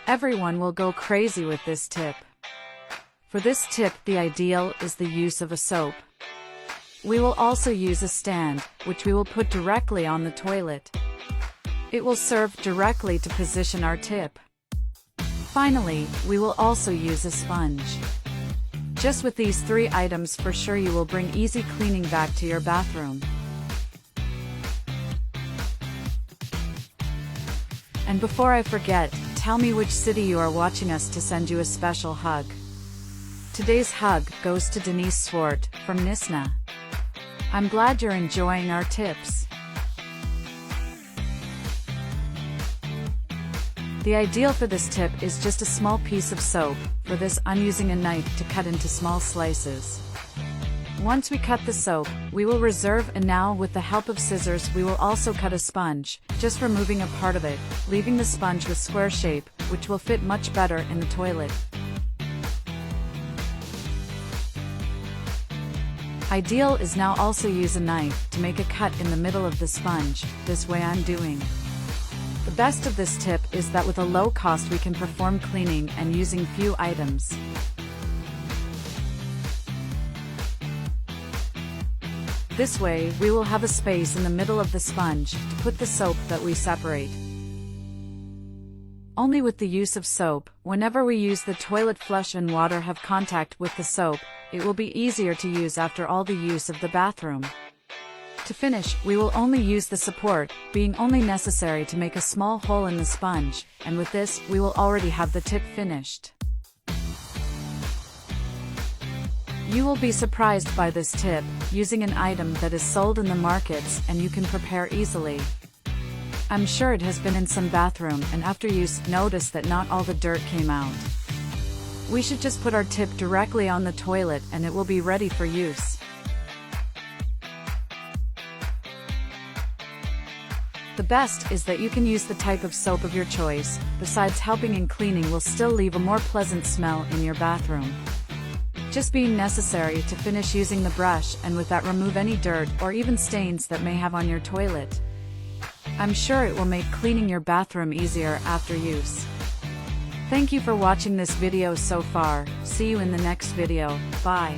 Everyone will go crazy with this tip. For this tip, the ideal is the use of a soap. We will also use a stand, which we will put directly on the toilet. It will serve directly to position our tip. Finally, we will also use a sponge. Just with these 3 items, for sure you will bring easy cleaning back to your bathroom. And before I forget, tell me which city you are watching us to send you a special hug. Today's hug goes to Denise Swart from Nisna. I'm glad you're enjoying our tips. The ideal for this tip is just a small piece of soap. For this, I'm using a knife to cut into small slices. Once we cut the soap, we will reserve, and now with the help of scissors we will also cut a sponge, just removing a part of it, leaving the sponge with square shape, which will fit much better in the toilet. Ideal is now also use a knife to make a cut in the middle of the sponge, this way I'm doing. The best of this tip is that with a low cost we can perform cleaning and using few items. This way we will have a space in the middle of the sponge to put the soap that we separate. Only with the use of soap, whenever we use the toilet flush and water have contact with the soap, it will be easier to use after all the use of the bathroom. To finish, we will only use the support, being only necessary to make a small hole in the sponge, and with this, we will already have the tip finished. You will be surprised by this tip, using an item that is sold in the markets and you can prepare easily. I'm sure it has been in some bathroom and after use, notice that not all the dirt came out. We should just put our tip directly on the toilet and it will be ready for use. The best is that you can use the type of soap of your choice, besides helping in cleaning will still leave a more pleasant smell in your bathroom. Just being necessary to finish using the brush and with that remove any dirt or even stains that may have on your toilet. I'm sure it will make cleaning your bathroom easier after use. Thank you for watching this video so far. See you in the next video. Bye.